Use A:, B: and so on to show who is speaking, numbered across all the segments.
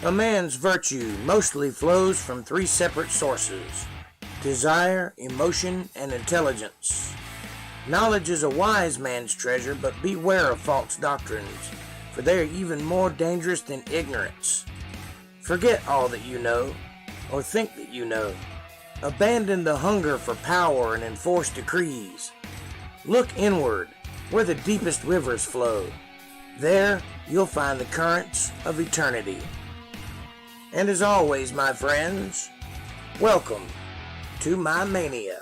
A: A man's virtue mostly flows from three separate sources: desire, emotion, and intelligence. Knowledge is a wise man's treasure, but beware of false doctrines, for they are even more dangerous than ignorance. Forget all that you know, or think that you know. Abandon the hunger for power and enforce decrees. Look inward, where the deepest rivers flow. There you'll find the currents of eternity. And as always, my friends, welcome to my mania.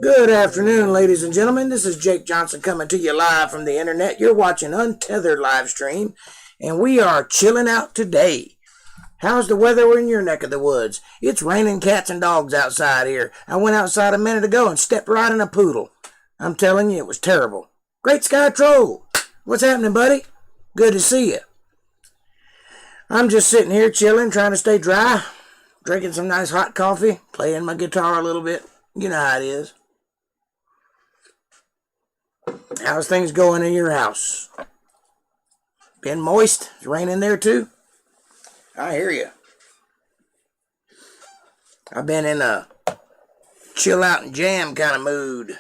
A: Good afternoon, ladies and gentlemen. This is Jake Johnson coming to you live from the internet. You're watching Untethered live stream, and we are chilling out today. How's the weather in your neck of the woods? It's raining cats and dogs outside here. I went outside a minute ago and stepped right in a poodle. I'm telling you, it was terrible. Great Sky Troll, what's happening, buddy? Good to see you. I'm just sitting here chilling, trying to stay dry, drinking some nice hot coffee, playing my guitar a little bit. You know how it is. How's things going in your house? Been moist? It's raining there too? I hear you. I've been in a chill out and jam kind of mood.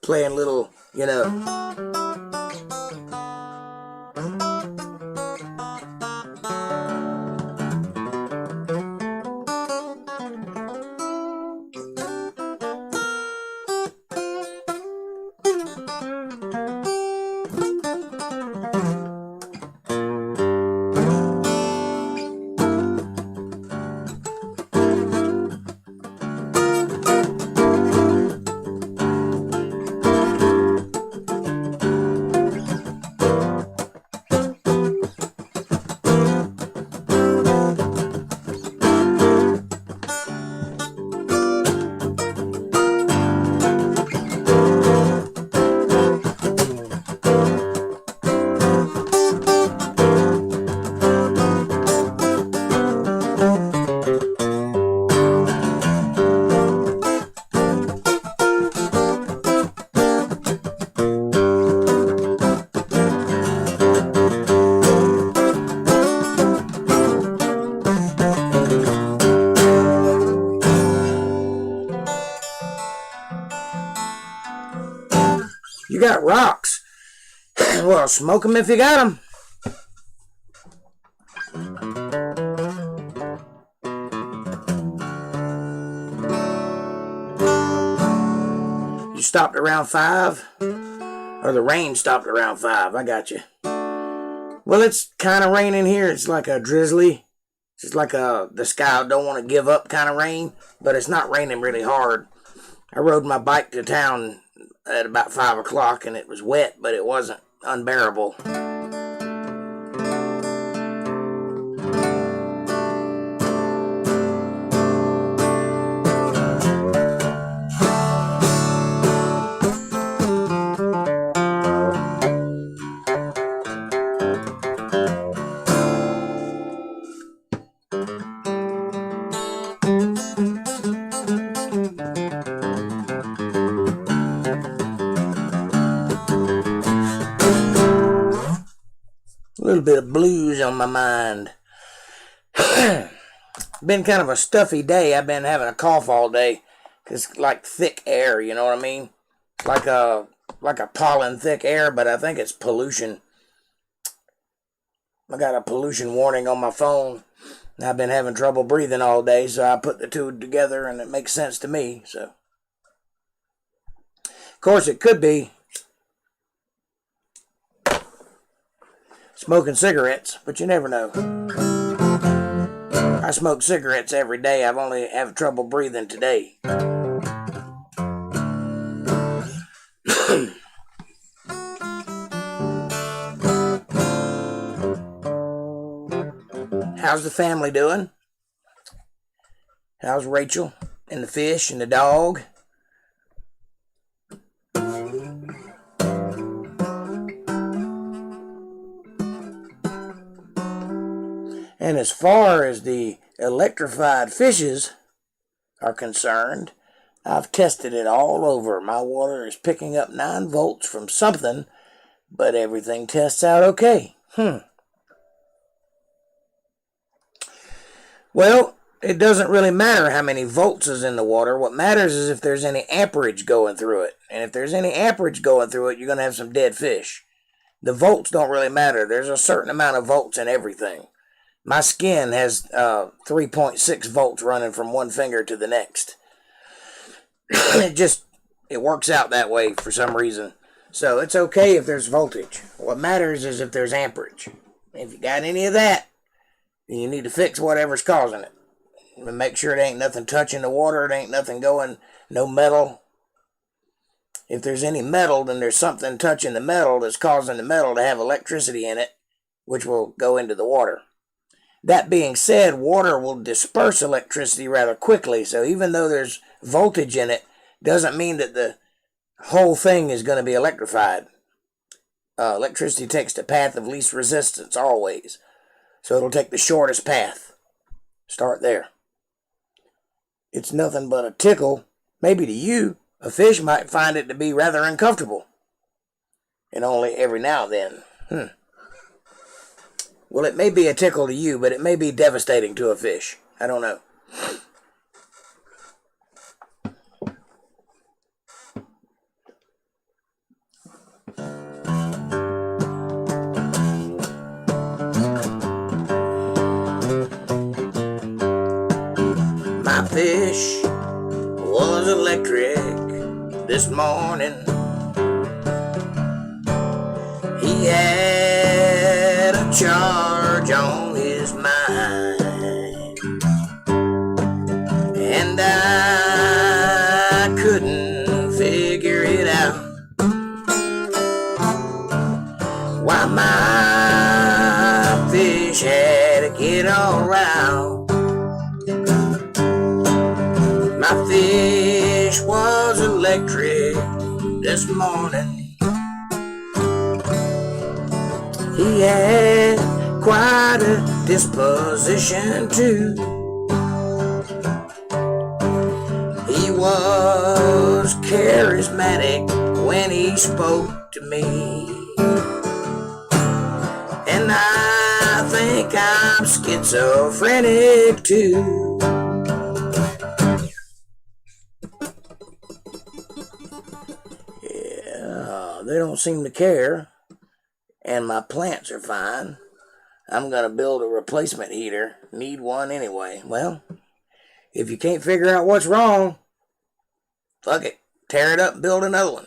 A: Playing little, You got rocks. Well, smoke them if you got them. You stopped around 5? Or the rain stopped around 5? I got you. Well, it's kind of raining here. It's like a drizzly. It's just like the sky don't want to give up kind of rain. But it's not raining really hard. I rode my bike to town at about 5 o'clock, and it was wet, but it wasn't unbearable. A little bit of blues on my mind. Been kind of a stuffy day. I've been having a cough all day. It's like thick air, you know what I mean? Like a pollen thick air, but I think it's pollution. I got a pollution warning on my phone. I've been having trouble breathing all day, so I put the two together, and it makes sense to me. So, of course, it could be smoking cigarettes, but you never know. I smoke cigarettes every day. I've only have trouble breathing today. How's the family doing? How's Rachel and the fish and the dog? And as far as the electrified fishes are concerned, I've tested it all over. My water is picking up 9 volts from something, but everything tests out okay. Well, it doesn't really matter how many volts is in the water. What matters is if there's any amperage going through it. And if there's any amperage going through it, you're going to have some dead fish. The volts don't really matter. There's a certain amount of volts in everything. My skin has 3.6 volts running from one finger to the next. It works out that way for some reason. So it's okay if there's voltage. What matters is if there's amperage. If you got any of that, then you need to fix whatever's causing it. And make sure it ain't nothing touching the water. It ain't nothing going, no metal. If there's any metal, then there's something touching the metal that's causing the metal to have electricity in it, which will go into the water. That being said, water will disperse electricity rather quickly, so even though there's voltage in it, doesn't mean that the whole thing is going to be electrified. Electricity takes the path of least resistance always, so it'll take the shortest path. Start there. It's nothing but a tickle. Maybe to you, a fish might find it to be rather uncomfortable, and only every now and then. Well, it may be a tickle to you, but it may be devastating to a fish. I don't know. My fish was electric this morning. He had a charge on his mind, and I couldn't figure it out why my fish had to get all riled. My fish was electric this morning. He had quite a disposition too. He was charismatic when he spoke to me, and I think I'm schizophrenic too. Yeah, they don't seem to care. And my plants are fine. I'm going to build a replacement heater. Need one anyway. Well, if you can't figure out what's wrong, fuck it. Tear it up and build another one.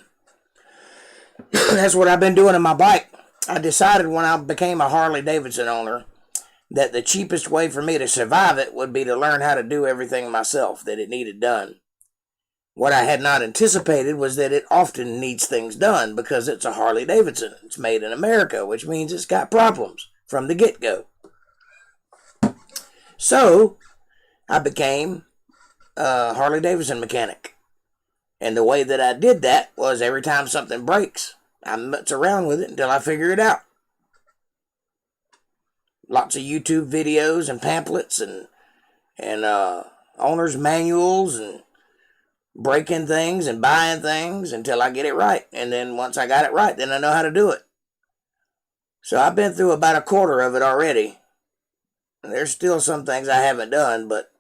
A: That's what I've been doing on my bike. I decided when I became a Harley Davidson owner that the cheapest way for me to survive it would be to learn how to do everything myself that it needed done. What I had not anticipated was that it often needs things done because it's a Harley Davidson. It's made in America, which means it's got problems from the get-go. So, I became a Harley Davidson mechanic. And the way that I did that was every time something breaks, I mutz around with it until I figure it out. Lots of YouTube videos and pamphlets and owner's manuals and breaking things and buying things until I get it right. And then once I got it right, then I know how to do it. So I've been through about a quarter of it already. And there's still some things I haven't done, but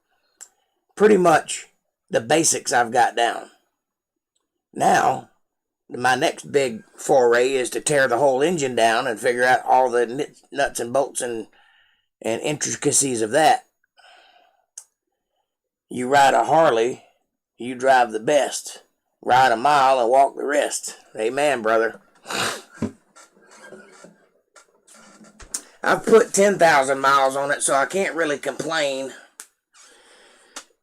A: pretty much the basics I've got down. Now, my next big foray is to tear the whole engine down and figure out all the nuts and bolts and intricacies of that. You ride a Harley, you drive the best. Ride a mile and walk the rest. Amen, brother. I've put 10,000 miles on it, so I can't really complain.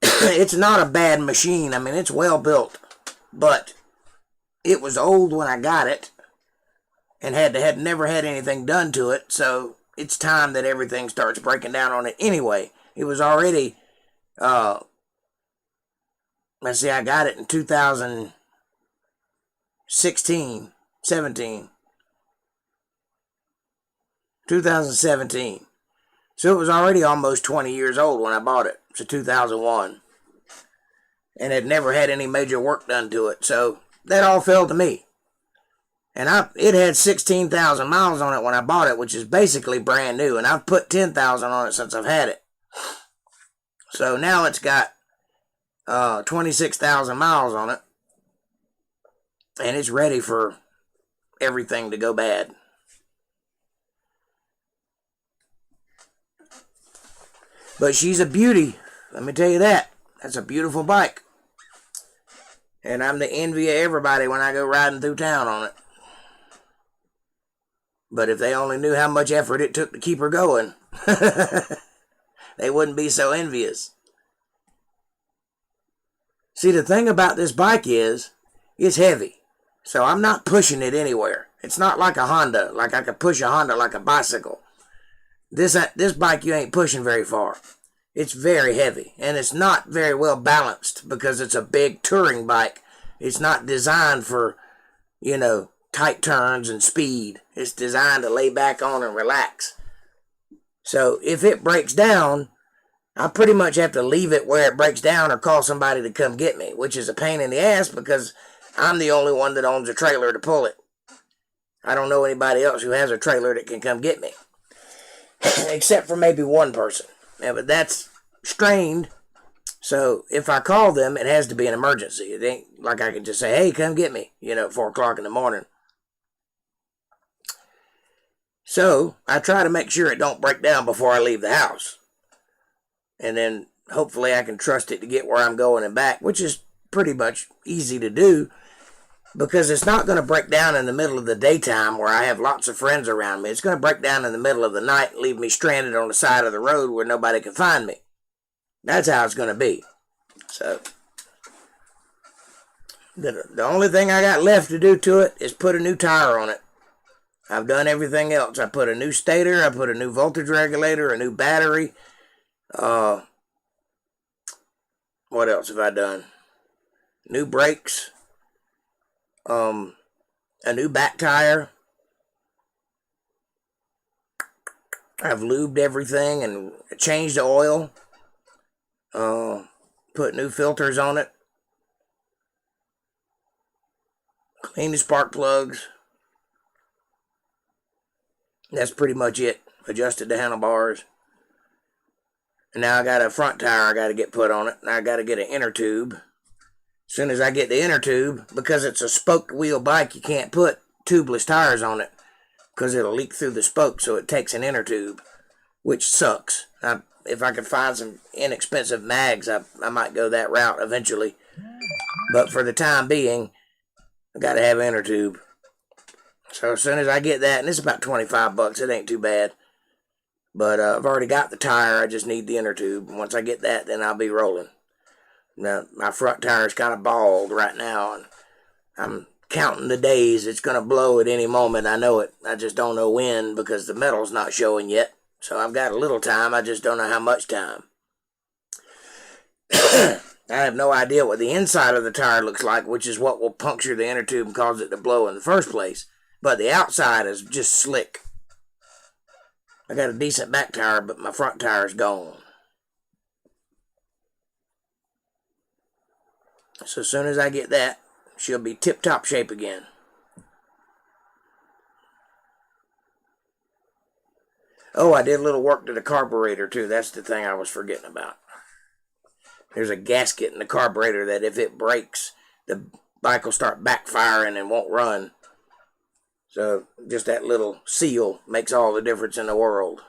A: It's not a bad machine. I mean, it's well built. But it was old when I got it and had never had anything done to it, so it's time that everything starts breaking down on it anyway. It was already, let's see, I got it in 2017. 2017. So it was already almost 20 years old when I bought it. So 2001. And had never had any major work done to it. So that all fell to me. And it had 16,000 miles on it when I bought it, which is basically brand new. And I've put 10,000 on it since I've had it. So now it's got 26,000 miles on it. And it's ready for everything to go bad. But she's a beauty. Let me tell you that. That's a beautiful bike. And I'm the envy of everybody when I go riding through town on it. But if they only knew how much effort it took to keep her going, they wouldn't be so envious. See, the thing about this bike is, it's heavy. So I'm not pushing it anywhere. It's not like a Honda, like I could push a Honda like a bicycle. This bike you ain't pushing very far. It's very heavy, and it's not very well balanced because it's a big touring bike. It's not designed for, tight turns and speed. It's designed to lay back on and relax. So if it breaks down, I pretty much have to leave it where it breaks down or call somebody to come get me, which is a pain in the ass because I'm the only one that owns a trailer to pull it. I don't know anybody else who has a trailer that can come get me. Except for maybe one person. Yeah, but that's strained. So if I call them, it has to be an emergency. It ain't like I can just say, hey, come get me, at 4 o'clock in the morning. So I try to make sure it don't break down before I leave the house. And then hopefully I can trust it to get where I'm going and back, which is pretty much easy to do. Because it's not going to break down in the middle of the daytime where I have lots of friends around me. It's going to break down in the middle of the night and leave me stranded on the side of the road where nobody can find me. That's how it's going to be. So, the only thing I got left to do to it is put a new tire on it. I've done everything else. I put a new stator. I put a new voltage regulator, a new battery. What else have I done? New brakes. A new back tire. I've lubed everything and changed the oil. Put new filters on it. Cleaned the spark plugs. That's pretty much it. Adjusted the handlebars. And now I got a front tire I got to get put on it. And I got to get an inner tube. As soon as I get the inner tube, because it's a spoked wheel bike, you can't put tubeless tires on it because it'll leak through the spoke, so it takes an inner tube, which sucks. If I could find some inexpensive mags, I might go that route eventually. But for the time being, I got to have an inner tube. So as soon as I get that, and it's about $25, it ain't too bad. But I've already got the tire, I just need the inner tube. And once I get that, then I'll be rolling. Now, my front tire is kind of bald right now, and I'm counting the days. It's going to blow at any moment. I know it. I just don't know when because the metal's not showing yet. So I've got a little time. I just don't know how much time. I have no idea what the inside of the tire looks like, which is what will puncture the inner tube and cause it to blow in the first place. But the outside is just slick. I got a decent back tire, but my front tire is gone. So as soon as I get that, she'll be tip-top shape again. Oh, I did a little work to the carburetor, too. That's the thing I was forgetting about. There's a gasket in the carburetor that if it breaks, the bike will start backfiring and won't run. So just that little seal makes all the difference in the world.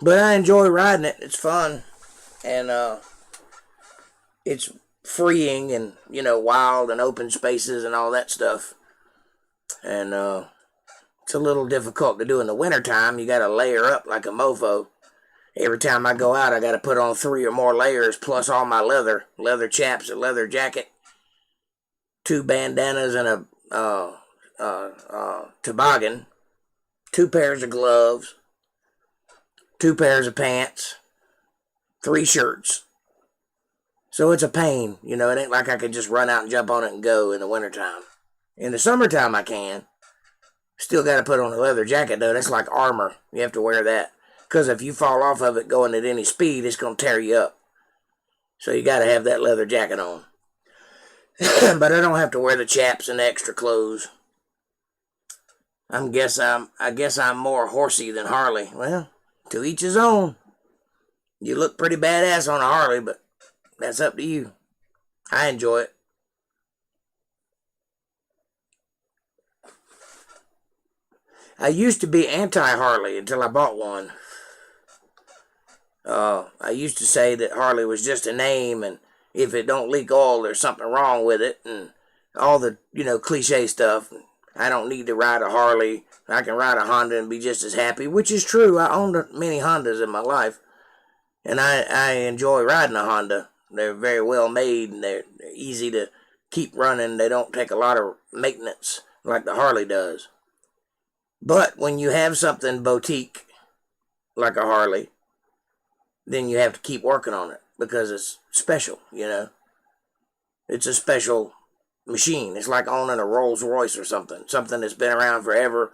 A: But I enjoy riding it. It's fun. And it's freeing and, wild and open spaces and all that stuff. And it's a little difficult to do in the wintertime. You got to layer up like a mofo. Every time I go out, I got to put on 3 or more layers, plus all my leather chaps, a leather jacket, 2 bandanas and a toboggan, 2 pairs of gloves, 2 pairs of pants, 3 shirts. So it's a pain, it ain't like I could just run out and jump on it and go in the wintertime. In the summertime I can. Still got to put on a leather jacket though. That's like armor. You have to wear that. Because if you fall off of it going at any speed, it's going to tear you up. So you got to have that leather jacket on. But I don't have to wear the chaps and the extra clothes. I guess I'm more horsey than Harley. Well, to each his own. You look pretty badass on a Harley, but that's up to you. I enjoy it. I used to be anti-Harley until I bought one. I used to say that Harley was just a name, and if it don't leak oil, there's something wrong with it, and all the, cliche stuff. I don't need to ride a Harley. I can ride a Honda and be just as happy, which is true. I owned many Hondas in my life, and I enjoy riding a Honda. They're very well made, and they're easy to keep running. They don't take a lot of maintenance like the Harley does. But when you have something boutique, like a Harley, then you have to keep working on it because it's special, It's a special machine. It's like owning a Rolls Royce or something that's been around forever.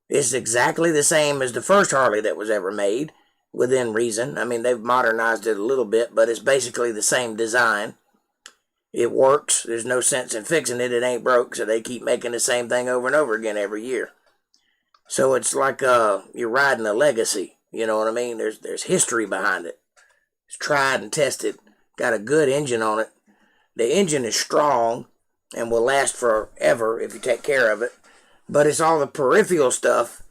A: It's exactly the same as the first Harley that was ever made, within reason. I mean, they've modernized it a little bit, but it's basically the same design. It works. There's no sense in fixing it. It ain't broke, so they keep making the same thing over and over again every year. So it's like you're riding a legacy. You know what I mean? There's history behind it. It's tried and tested. Got a good engine on it. The engine is strong and will last forever if you take care of it. But it's all the peripheral stuff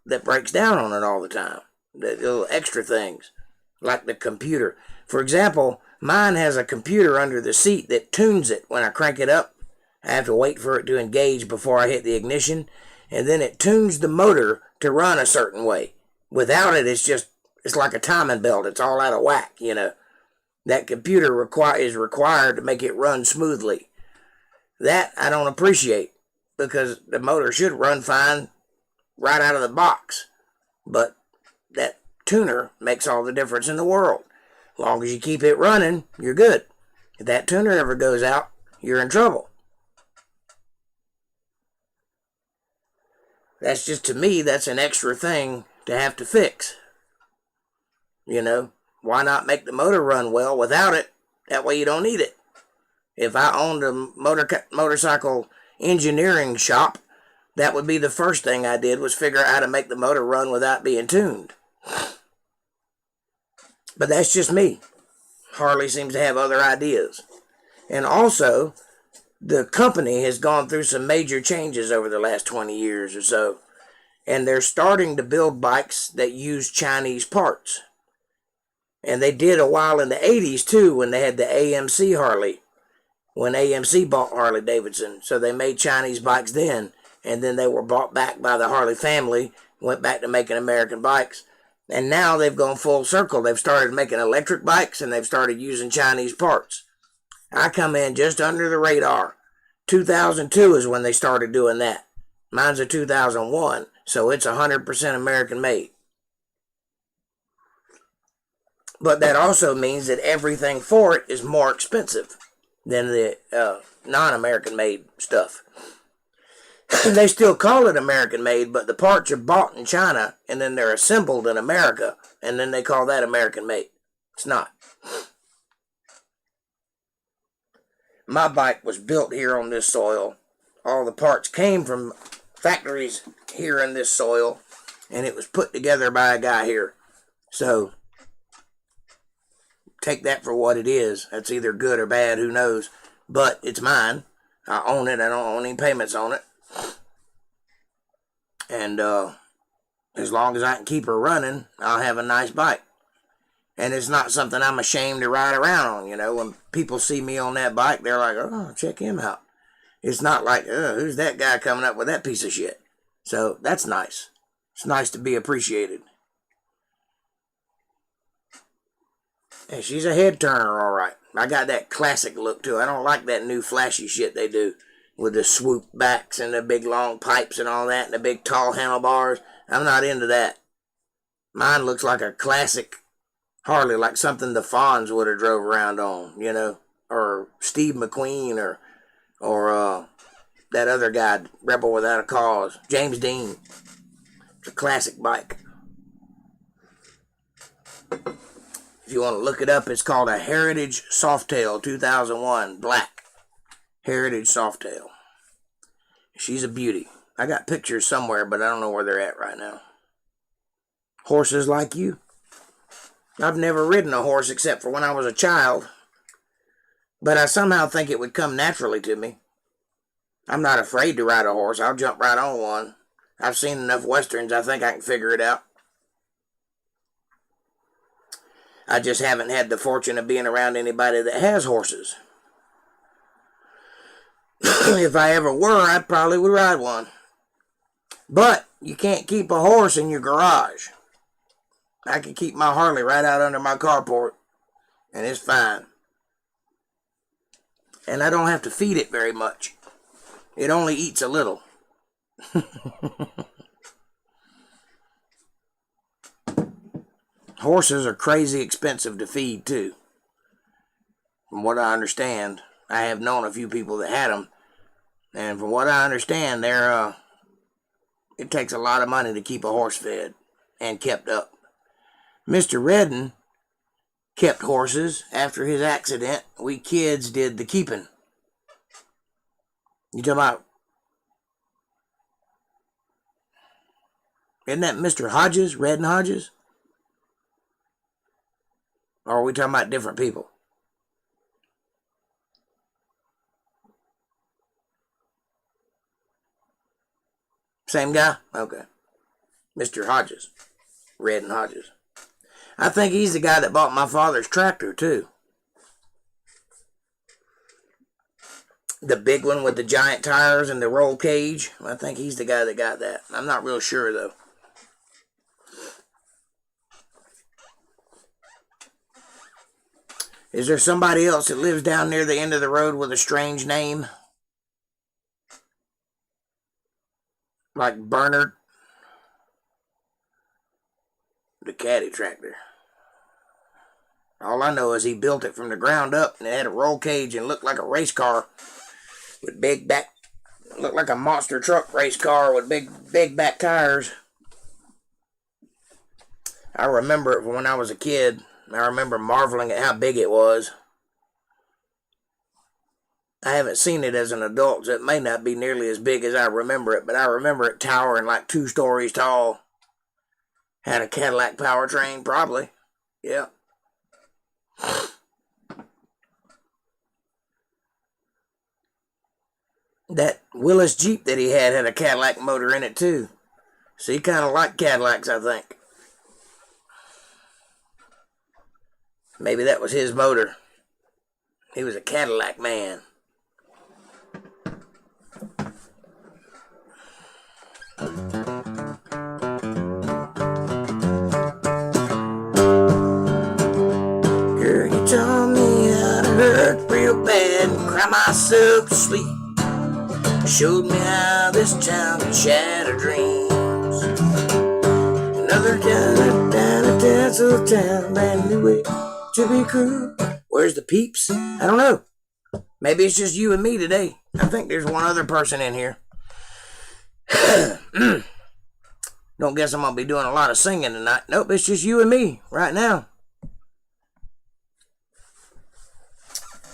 A: that breaks down on it all the time. The little extra things, like the computer. For example, mine has a computer under the seat that tunes it when I crank it up. I have to wait for it to engage before I hit the ignition. And then it tunes the motor to run a certain way. Without it, it's like a timing belt. It's all out of whack, That computer is required to make it run smoothly. That I don't appreciate, because the motor should run fine right out of the box. But that tuner makes all the difference in the world. As long as you keep it running, you're good. If that tuner ever goes out, you're in trouble. That's just, to me, that's an extra thing to have to fix. Why not make the motor run well without it? That way you don't need it. If I owned a motorcycle engineering shop, that would be the first thing I did, was figure out how to make the motor run without being tuned. But that's just me. Harley seems to have other ideas. And also, the company has gone through some major changes over the last 20 years or so. And they're starting to build bikes that use Chinese parts. And they did a while in the 80s too, when they had the AMC Harley. When AMC bought Harley Davidson. So they made Chinese bikes then. And then they were bought back by the Harley family. Went back to making American bikes. And now they've gone full circle. They've started making electric bikes, and they've started using Chinese parts. I come in just under the radar. 2002 is when they started doing that. Mine's a 2001, so it's 100% American made. But that also means that everything for it is more expensive than the non-American made stuff. They still call it American made, but the parts are bought in China, and then they're assembled in America, and then they call that American made. It's not. My bike was built here on this soil. All the parts came from factories here in this soil, and it was put together by a guy here. So, take that for what it is. That's either good or bad, who knows. But it's mine. I own it. I don't own any payments on it. And as long as I can keep her running, I'll have a nice bike. And it's not something I'm ashamed to ride around on, you know. When people see me on that bike, they're like, oh, check him out. It's not like, who's that guy coming up with that piece of shit? So that's nice. It's nice to be appreciated. And she's a head turner, all right. I got that classic look, too. I don't like that new flashy shit they do with the swoop backs and the big long pipes and all that and the big tall handlebars. I'm not into that. Mine looks like a classic Harley, like something the Fonz would have drove around on, you know, or Steve McQueen or that other guy, Rebel Without a Cause, James Dean. It's a classic bike. If you want to look it up, it's called a Heritage Softail 2001, black. Heritage Softail. She's a beauty. I got pictures somewhere, but I don't know where they're at right now. Horses like you? I've never ridden a horse except for when I was a child, but I somehow think it would come naturally to me. I'm not afraid to ride a horse. I'll jump right on one. I've seen enough westerns, I think I can figure it out. I just haven't had the fortune of being around anybody that has horses. If I ever were, I probably would ride one. But you can't keep a horse in your garage. I can keep my Harley right out under my carport, and it's fine. And I don't have to feed it very much. It only eats a little. Horses are crazy expensive to feed, too. From what I understand, I have known a few people that had them, and from what I understand, it takes a lot of money to keep a horse fed and kept up. Mr. Redden kept horses. After his accident, we kids did the keeping. You talking about... Isn't that Mr. Hodges, Redden Hodges? Or are we talking about different people? Same guy? Okay. Mr. Hodges. Redden Hodges. I think he's the guy that bought my father's tractor, too. The big one with the giant tires and the roll cage. I think he's the guy that got that. I'm not real sure, though. Is there somebody else that lives down near the end of the road with a strange name? Like Bernard? The caddy tractor. All I know is he built it from the ground up, and it had a roll cage and looked like a race car with big back, looked like a monster truck race car with big back tires. I remember it from when I was a kid. I remember marveling at how big it was. I haven't seen it as an adult, so it may not be nearly as big as I remember it, but I remember it towering like 2 stories tall. Had a Cadillac powertrain, probably. Yeah. That Willis Jeep that he had a Cadillac motor in it, too. So he kind of liked Cadillacs, I think. Maybe that was his motor. He was a Cadillac man. Girl, you taught me how to hurt real bad and cry myself to sleep. Showed me how this town can shatter dreams. Another little town, brand new way to be cruel. Where's the peeps? I don't know. Maybe it's just you and me today. I think there's one other person in here. Don't guess I'm going to be doing a lot of singing tonight. Nope, it's just you and me right now.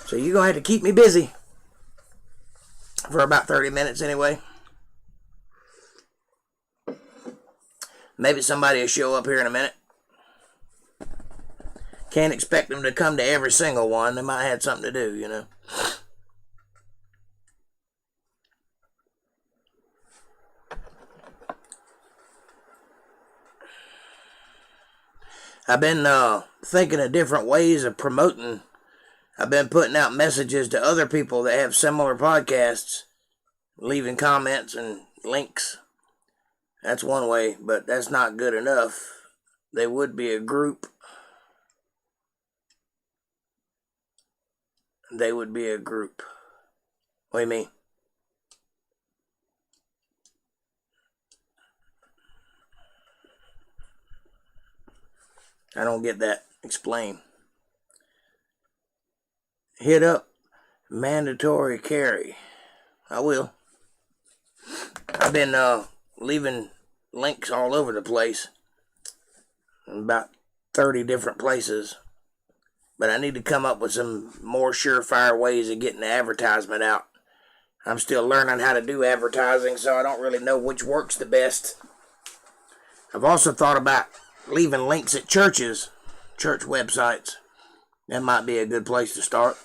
A: So you're going to have to keep me busy. For about 30 minutes anyway. Maybe somebody will show up here in a minute. Can't expect them to come to every single one. They might have something to do, you know. I've been thinking of different ways of promoting. I've been putting out messages to other people that have similar podcasts, leaving comments and links. That's one way, but that's not good enough. They would be a group. They would be a group. What do you mean? I don't get that. Explain. Hit up mandatory carry. I will. I've been leaving links all over the place. In about 30 different places. But I need to come up with some more surefire ways of getting the advertisement out. I'm still learning how to do advertising, so I don't really know which works the best. I've also thought about leaving links at churches, church websites. That might be a good place to start.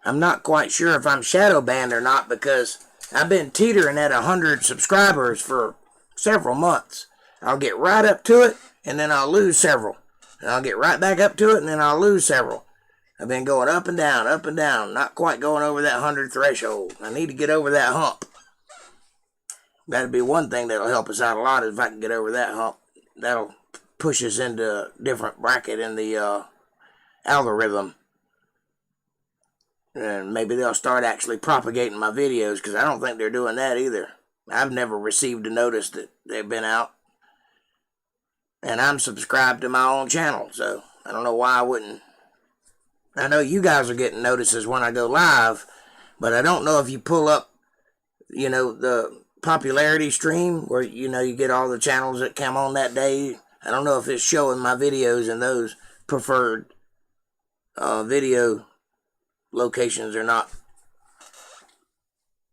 A: I'm not quite sure if I'm shadow banned or not because I've been teetering at 100 subscribers for several months. I'll get right up to it and then I'll lose several. And I'll get right back up to it and then I'll lose several. I've been going up and down, not quite going over that 100 threshold. I need to get over that hump. That'd be one thing that'll help us out a lot if I can get over that hump. That'll push us into a different bracket in the algorithm. And maybe they'll start actually propagating my videos because I don't think they're doing that either. I've never received a notice that they've been out. And I'm subscribed to my own channel, so I don't know why I wouldn't. I know you guys are getting notices when I go live, but I don't know if you pull up, the popularity stream where, you get all the channels that come on that day. I don't know if it's showing my videos in those preferred video locations or not.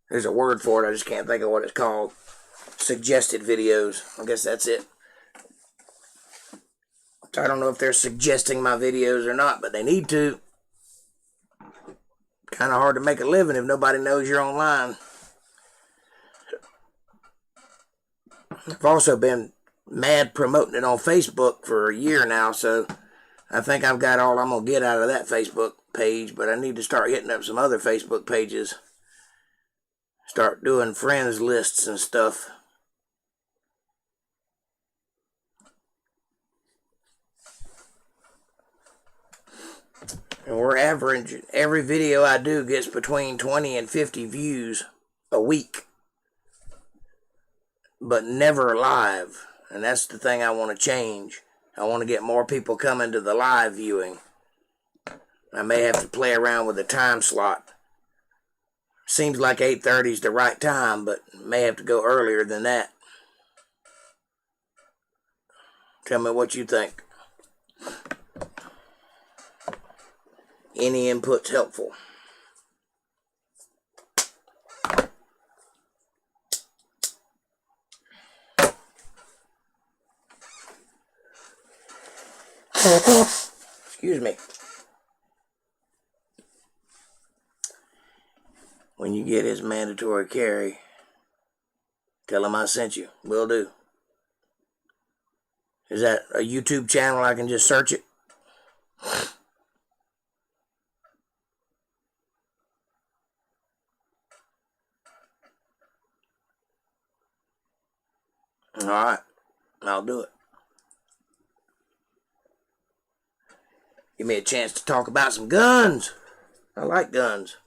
A: There's a word for it. I just can't think of what it's called. Suggested videos. I guess that's it. So I don't know if they're suggesting my videos or not, but they need to. Kind of hard to make a living if nobody knows you're online. I've also been mad promoting it on Facebook for a year now, so I think I've got all I'm going to get out of that Facebook page, but I need to start hitting up some other Facebook pages. Start doing friends lists and stuff. And we're averaging, every video I do gets between 20 and 50 views a week. But never live. And that's the thing I want to change. I want to get more people coming to the live viewing. I may have to play around with the time slot. Seems like 8:30 is the right time, but may have to go earlier than that. Tell me what you think. Any input's helpful. Excuse me. When you get his mandatory carry, tell him I sent you. Will do. Is that a YouTube channel? I can just search it? Alright. I'll do it. Give me a chance to talk about some guns. I like guns.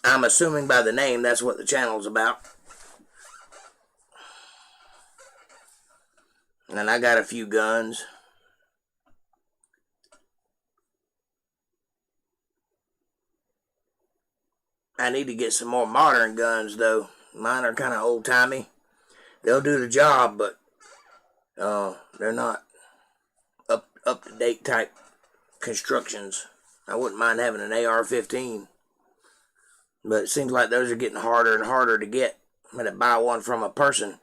A: I'm assuming by the name that's what the channel's about. And I got a few guns. I need to get some more modern guns though. Mine are kind of old-timey. They'll do the job, but they're not up-to-date type constructions. I wouldn't mind having an AR-15. But it seems like those are getting harder and harder to get. I'm going to buy one from a person.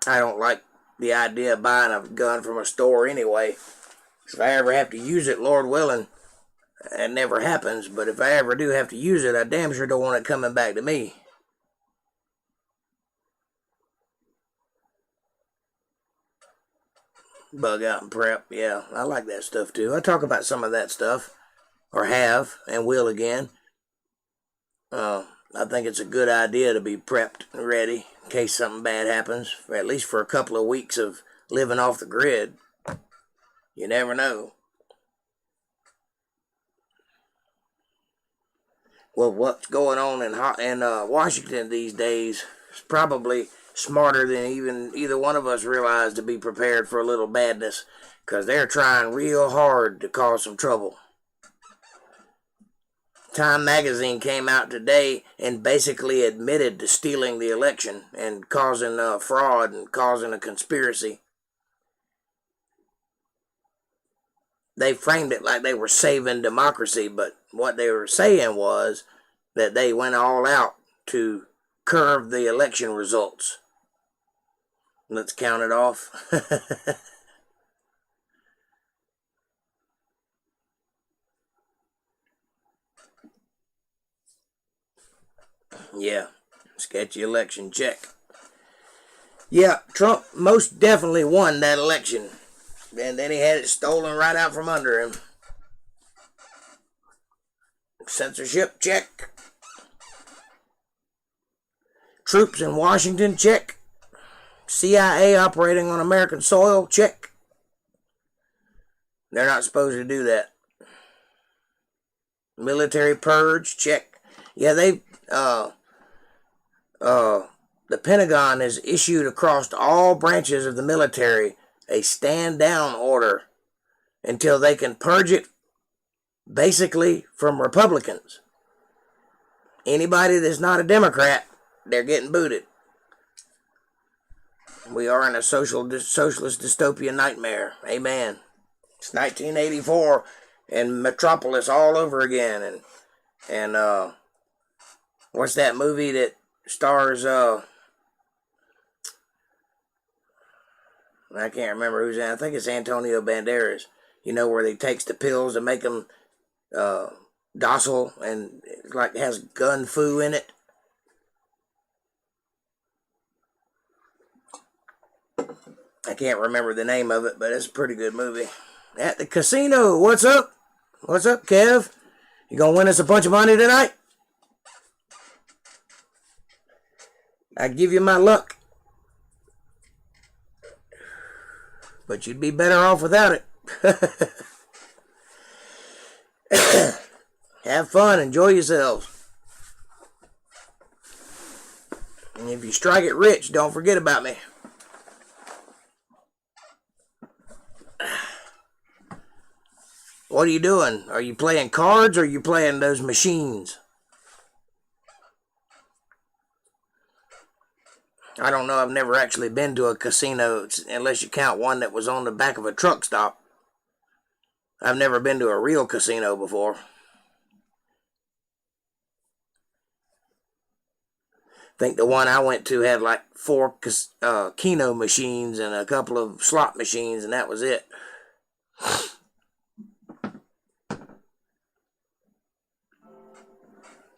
A: I don't like the idea of buying a gun from a store anyway. If I ever have to use it, Lord willing, it never happens. But if I ever do have to use it, I damn sure don't want it coming back to me. Bug out and prep. Yeah, I like that stuff too. I talk about some of that stuff. Or have, and will again. I think it's a good idea to be prepped and ready in case something bad happens. At least for a couple of weeks of living off the grid. You never know. Well, what's going on in Washington these days is probably smarter than even either one of us realized to be prepared for a little badness. Because they're trying real hard to cause some trouble. Time magazine came out today and basically admitted to stealing the election and causing fraud and causing a conspiracy. They framed it like they were saving democracy, but what they were saying was that they went all out to curb the election results. Let's count it off. Yeah, sketchy election, check. Yeah, Trump most definitely won that election. And then he had it stolen right out from under him. Censorship, check. Troops in Washington, check. CIA operating on American soil, check. They're not supposed to do that. Military purge, check. Yeah, the Pentagon has issued across all branches of the military a stand-down order until they can purge it basically from Republicans. Anybody that's not a Democrat, they're getting booted. We are in a socialist dystopia nightmare. Amen. It's 1984 and Metropolis all over again. And what's that movie that stars, I can't remember who's in it. I think it's Antonio Banderas. You know, where he takes the pills to make them docile and like has gun foo in it. I can't remember the name of it, but it's a pretty good movie. At the casino, what's up? What's up, Kev? You gonna win us a bunch of money tonight? I'd give you my luck. But you'd be better off without it. Have fun. Enjoy yourselves. And if you strike it rich, don't forget about me. What are you doing? Are you playing cards or are you playing those machines? I don't know. I've never actually been to a casino unless you count one that was on the back of a truck stop. I've never been to a real casino before. I think the one I went to had like 4 Keno machines and a couple of slot machines, and that was it.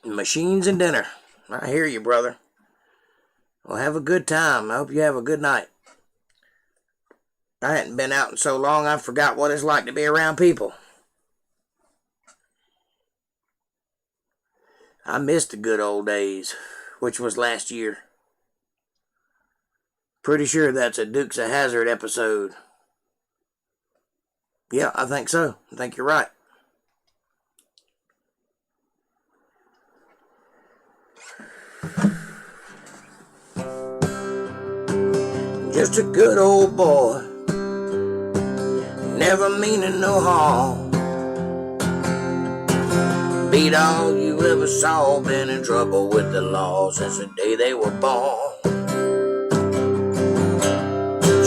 A: Machines and dinner. I hear you, brother. Well, have a good time. I hope you have a good night. I hadn't been out in so long, I forgot what it's like to be around people. I missed the good old days, which was last year. Pretty sure that's a Dukes of Hazzard episode. Yeah, I think so. I think you're right. Just a good old boy, never meaning no harm. Beat all you ever saw, been in trouble with the law since the day they were born.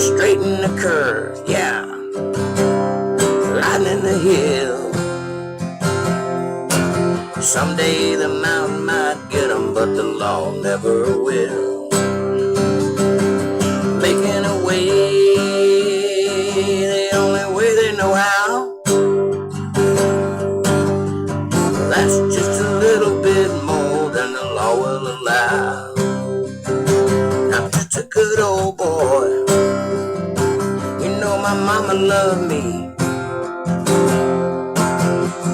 A: straighten the curve, yeah, lighten the hill. Someday the mountain might get 'em, but the law never will. Making a way, the only way they know how. That's just a little bit more than the law will allow. I'm just a good old boy. You know my mama loved me,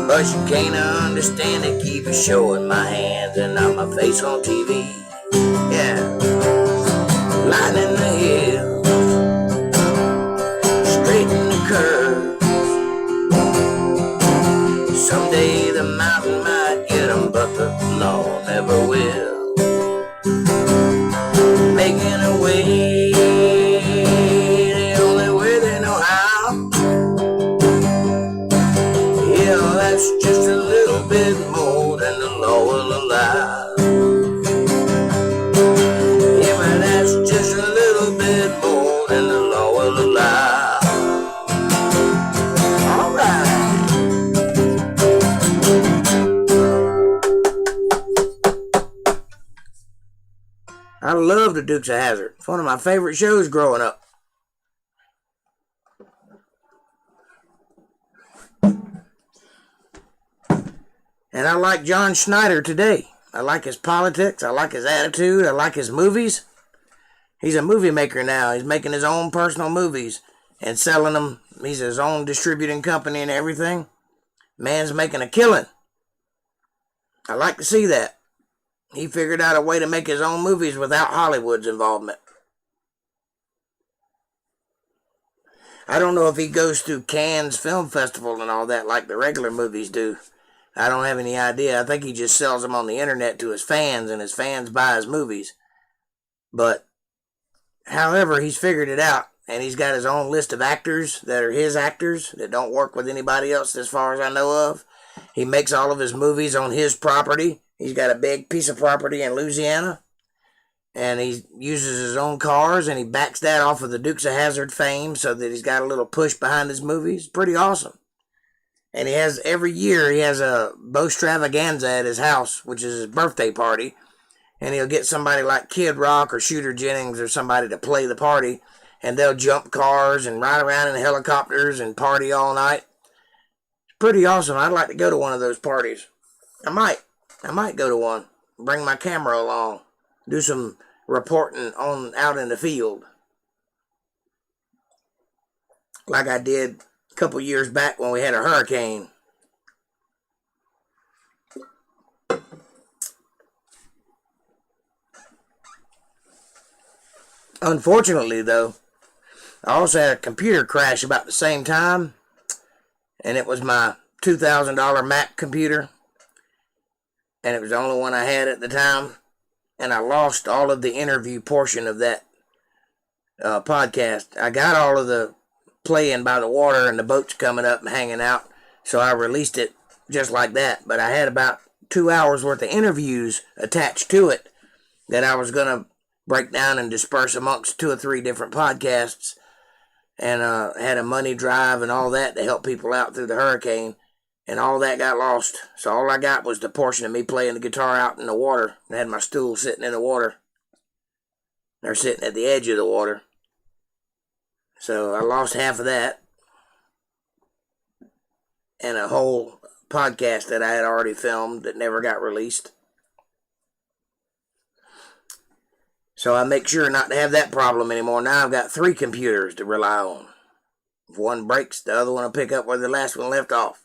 A: but she can't understand it. Keep showing my hands and not my face on TV. Yeah, lighten the hill, straighten the curve. Someday the mountain might get 'em, but the law never will. Making a way, the only way they know how. Yeah, that's just a little bit more than the law will allow. Yeah, but that's just a little bit more than the law will allow. All right. I love the Dukes of Hazzard. It's one of my favorite shows growing up. And I like John Schneider today. I like his politics. I like his attitude. I like his movies. He's a movie maker now. He's making his own personal movies and selling them. He's his own distributing company and everything. Man's making a killing. I like to see that. He figured out a way to make his own movies without Hollywood's involvement. I don't know if he goes through Cannes Film Festival and all that like the regular movies do. I don't have any idea. I think he just sells them on the internet to his fans, and his fans buy his movies. But, however, he's figured it out, and he's got his own list of actors that are his actors that don't work with anybody else as far as I know of. He makes all of his movies on his property. He's got a big piece of property in Louisiana, and he uses his own cars, and he backs that off of the Dukes of Hazzard fame so that he's got a little push behind his movies. Pretty awesome. And he has, every year, he has a Bowstravaganza at his house, which is his birthday party, and he'll get somebody like Kid Rock or Shooter Jennings or somebody to play the party, and they'll jump cars and ride around in helicopters and party all night. It's pretty awesome. I'd like to go to one of those parties. I might go to one, bring my camera along, do some reporting on out in the field, like I did a couple years back when we had a hurricane. Unfortunately, though, I also had a computer crash about the same time, and it was my $2,000 Mac computer. And it was the only one I had at the time. And I lost all of the interview portion of that podcast. I got all of the playing by the water and the boats coming up and hanging out. So I released it just like that. But I had about 2 hours worth of interviews attached to it that I was going to break down and disperse amongst 2 or 3 different podcasts. And had a money drive and all that to help people out through the hurricane. And all that got lost. So all I got was the portion of me playing the guitar out in the water. I had my stool sitting in the water. They're sitting at the edge of the water. So I lost half of that. And a whole podcast that I had already filmed that never got released. So I make sure not to have that problem anymore. Now I've got 3 computers to rely on. If one breaks, the other one will pick up where the last one left off.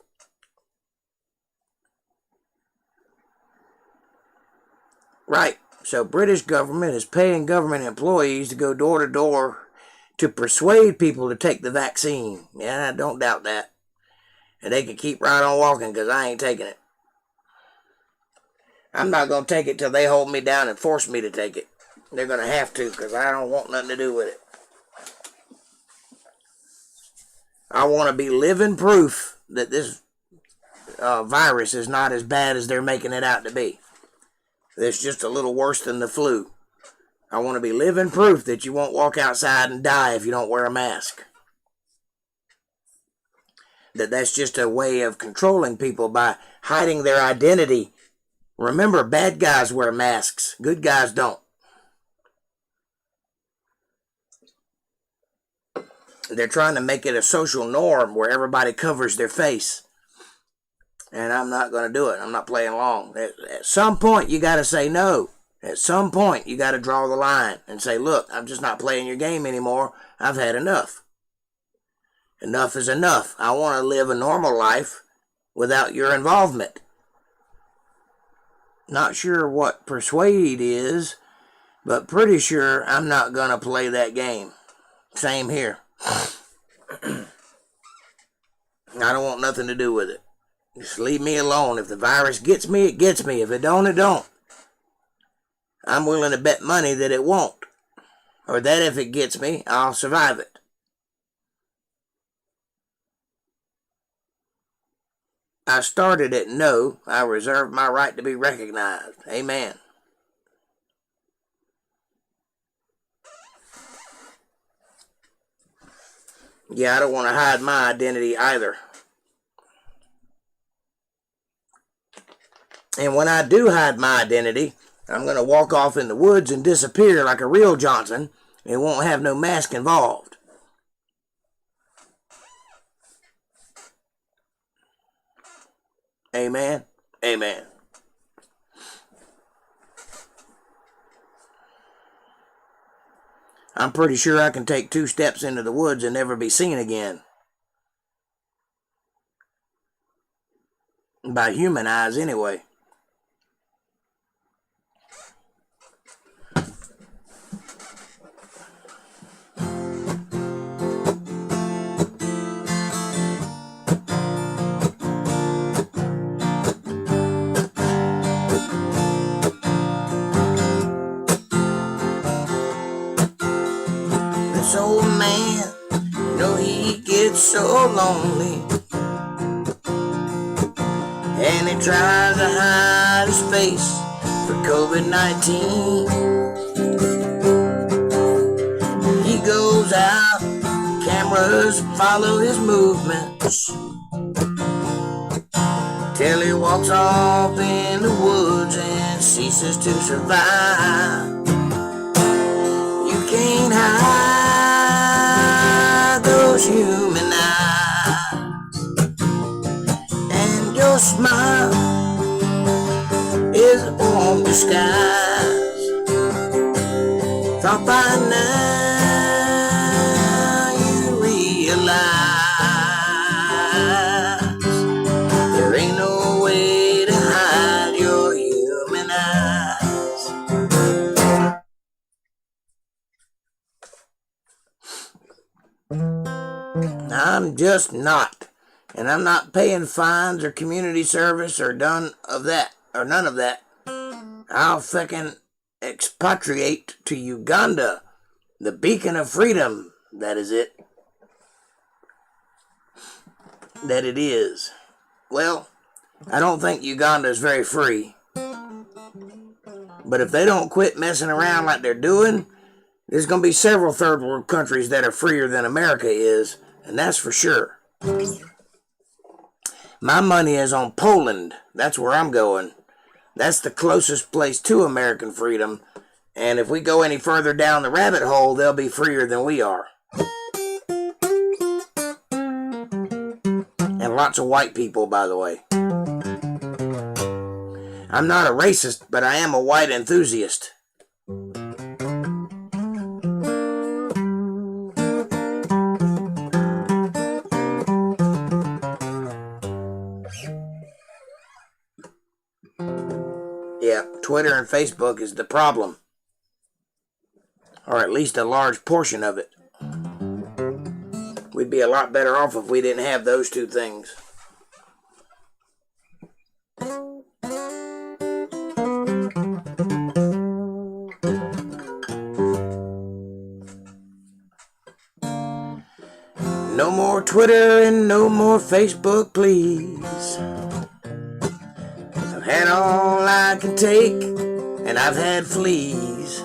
A: Right, so British government is paying government employees to go door to door to persuade people to take the vaccine. Yeah, I don't doubt that. And they can keep right on walking because I ain't taking it. I'm not going to take it till they hold me down and force me to take it. They're going to have to because I don't want nothing to do with it. I want to be living proof that this virus is not as bad as they're making it out to be. It's just a little worse than the flu. I want to be living proof that you won't walk outside and die if you don't wear a mask. That's just a way of controlling people by hiding their identity. Remember, bad guys wear masks. Good guys don't. They're trying to make it a social norm where everybody covers their face. And I'm not going to do it. I'm not playing along. At some point, you got to say no. At some point, you got to draw the line and say, look, I'm just not playing your game anymore. I've had enough. Enough is enough. I want to live a normal life without your involvement. Not sure what persuade is, but pretty sure I'm not going to play that game. Same here. I don't want nothing to do with it. Just leave me alone. If the virus gets me, it gets me. If it don't, it don't. I'm willing to bet money that it won't. Or that if it gets me, I'll survive it. I started at no. I reserve my right to be recognized. Amen. Yeah, I don't want to hide my identity either. And when I do hide my identity, I'm going to walk off in the woods and disappear like a real Johnson and won't have no mask involved. Amen. Amen. I'm pretty sure I can take 2 steps into the woods and never be seen again. By human eyes, anyway. This old man, you know he gets so lonely, and he tries to hide his face for COVID-19. He goes out, cameras follow his movements, till he walks off in the woods and ceases to survive. You can't hide those human eyes, and your smile is a warm disguise. Thought by now you realize there ain't no way to hide your human eyes. I'm just not. And I'm not paying fines or community service or none of that. I'll fucking expatriate to Uganda, the beacon of freedom. That is it. That it is. Well, I don't think Uganda is very free. But if they don't quit messing around like they're doing, there's going to be several third world countries that are freer than America is, and that's for sure. My money is on Poland. That's where I'm going. That's the closest place to American freedom, and if we go any further down the rabbit hole, they'll be freer than we are. And lots of white people, by the way. I'm not a racist, but I am a white enthusiast. Yeah, Twitter and Facebook is the problem. Or at least a large portion of it. We'd be a lot better off if we didn't have those two things. No more Twitter and no more Facebook, please. I've had all I can take, and I've had fleas.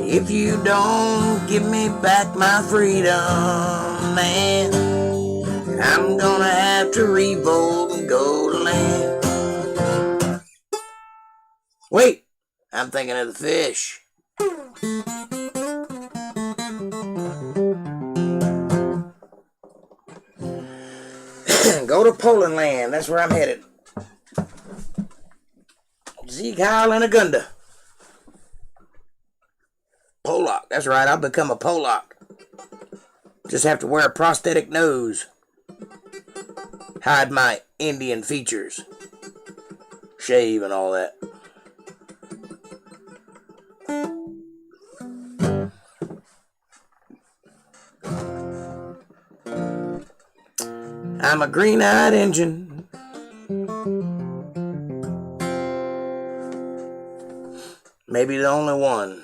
A: If you don't give me back my freedom, man, I'm gonna have to revolt and go to land. Wait, I'm thinking of the fish. Go to Poland land, that's where I'm headed. Zeke, Heil, and Agunda. Polak, that's right, I'll become a Polak. Just have to wear a prosthetic nose. Hide my Indian features. Shave and all that. I'm a green-eyed Injun. Maybe the only one.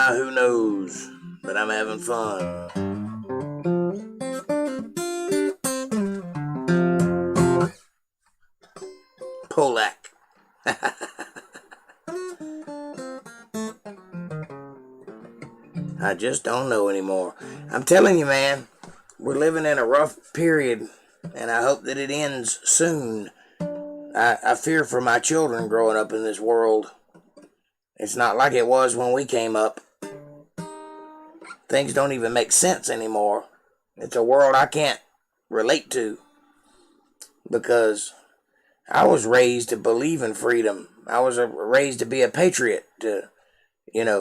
A: Who knows? But I'm having fun. Polak. I just don't know anymore. I'm telling you, man, we're living in a rough period, and I hope that it ends soon. I fear for my children growing up in this world. It's not like it was when we came up. Things don't even make sense anymore. It's a world I can't relate to because I was raised to believe in freedom. I was raised to be a patriot, to,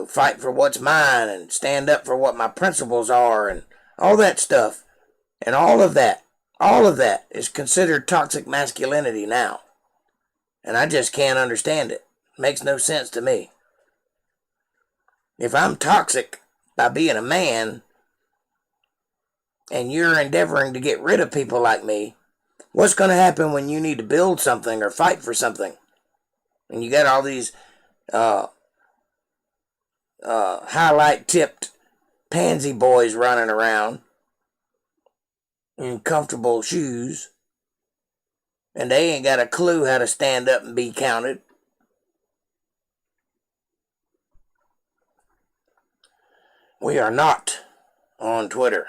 A: fight for what's mine and stand up for what my principles are and all that stuff. And all of that is considered toxic masculinity now. And I just can't understand it. Makes no sense to me. If I'm toxic by being a man, and you're endeavoring to get rid of people like me, what's going to happen when you need to build something or fight for something? And you got all these highlight-tipped pansy boys running around in comfortable shoes, and they ain't got a clue how to stand up and be counted. We are not on Twitter.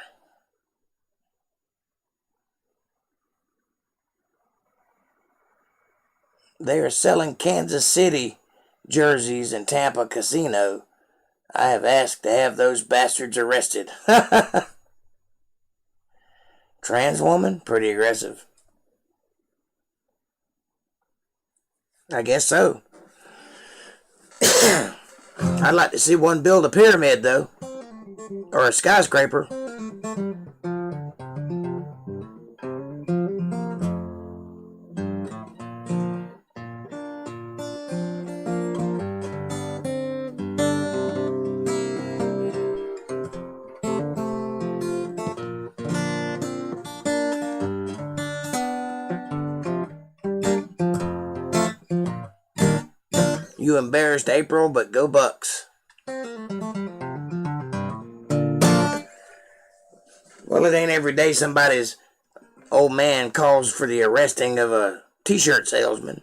A: They are selling Kansas City jerseys in Tampa Casino. I have asked to have those bastards arrested. Trans woman? Pretty aggressive. I guess so. I'd like to see one build a pyramid, though. Or a skyscraper. You embarrassed April, but go Bucks. Well, it ain't every day somebody's old man calls for the arresting of a t-shirt salesman.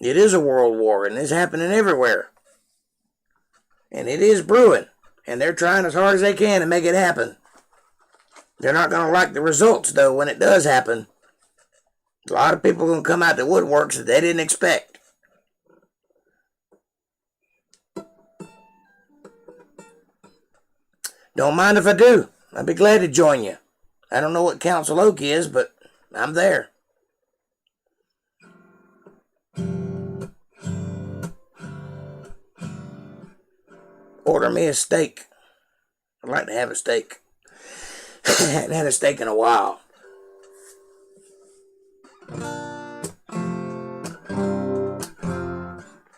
A: It is a world war, and it's happening everywhere. And it is brewing, and they're trying as hard as they can to make it happen. They're not going to like the results, though, when it does happen. A lot of people are going to come out the woodworks that they didn't expect. Don't mind if I do. I'd be glad to join you. I don't know what Council Oak is, but I'm there. Order me a steak. I'd like to have a steak. I hadn't had a steak in a while.